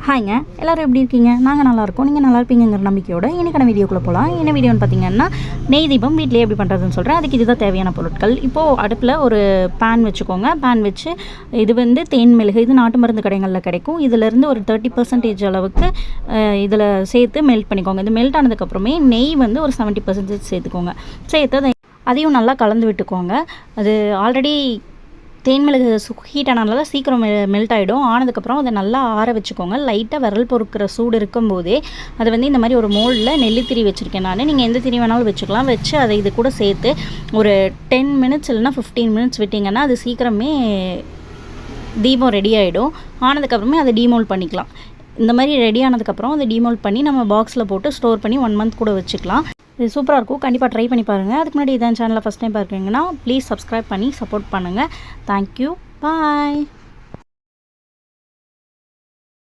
ஹாய்ங்க, எல்லோரும் எப்படி இருக்கீங்க? நாங்கள் நல்லாயிருக்கோம். நீங்கள் நல்லா இருப்பீங்கிற நம்பிக்கையோட இன்றைக்கான வீடியோக்குள்ளே போகலாம். என்ன வீடியோன்னு பார்த்தீங்கன்னா, நெய் தீபம் வீட்டிலே எப்படி பண்ணுறதுன்னு சொல்கிறேன். அதுக்கு இதுதான் தேவையான பொருட்கள். இப்போது அடுப்பில் ஒரு பேன் வச்சுக்கோங்க. பேன் வச்சு இது வந்து தேன் மிளகு, இது நாட்டு மருந்து கடைகளில் கிடைக்கும். இதிலேருந்து ஒரு 30% அளவுக்கு இதில் சேர்த்து மெல்ட் பண்ணிக்கோங்க. இது மெல்ட் ஆனதுக்கப்புறமே நெய் வந்து ஒரு 70% சேர்த்துக்கோங்க. சேர்த்து அதையும் நல்லா கலந்து விட்டுக்கோங்க. அது ஆல்ரெடி தேன் மிளகு ஹீட் ஆனதுனால சீக்கிரம் மெல்ட் ஆகிடும். ஆனதுக்கப்புறம் அதை நல்லா ஆற வச்சுக்கோங்க. லைட்டாக விரல் பொறுக்கிற சூடு இருக்கும்போதே அதை வந்து இந்த மாதிரி ஒரு மோல்டில் நெல்லித்திரி வச்சுருக்கேன் நான். நீங்கள் எந்த திரி வேணாலும் வச்சுக்கலாம். வச்சு அதை இது கூட சேர்த்து ஒரு 10 மினிட்ஸ் இல்லைனா 15 மினிட்ஸ் விட்டிங்கன்னா அது சீக்கிரமே தீபம் ரெடி ஆகிடும். ஆனதுக்கப்புறமே அதை டீமோல்ட் பண்ணிக்கலாம். இந்த மாதிரி ரெடி ஆனதுக்கப்புறம் அதை டீமோல்ட் பண்ணி நம்ம பாக்ஸில் போட்டு ஸ்டோர் பண்ணி 1 மந்த் கூட வச்சுக்கலாம். இது சூப்பராக இருக்கும். கண்டிப்பாக ட்ரை பண்ணி பாருங்கள். அதுக்கு முன்னாடி இதான் சேனலில் ஃபஸ்ட் டைம் பார்க்குறீங்கன்னா ப்ளீஸ் சப்ஸ்கிரைப் பண்ணி சப்போர்ட் பண்ணுங்கள். தேங்க்யூ. பாய்.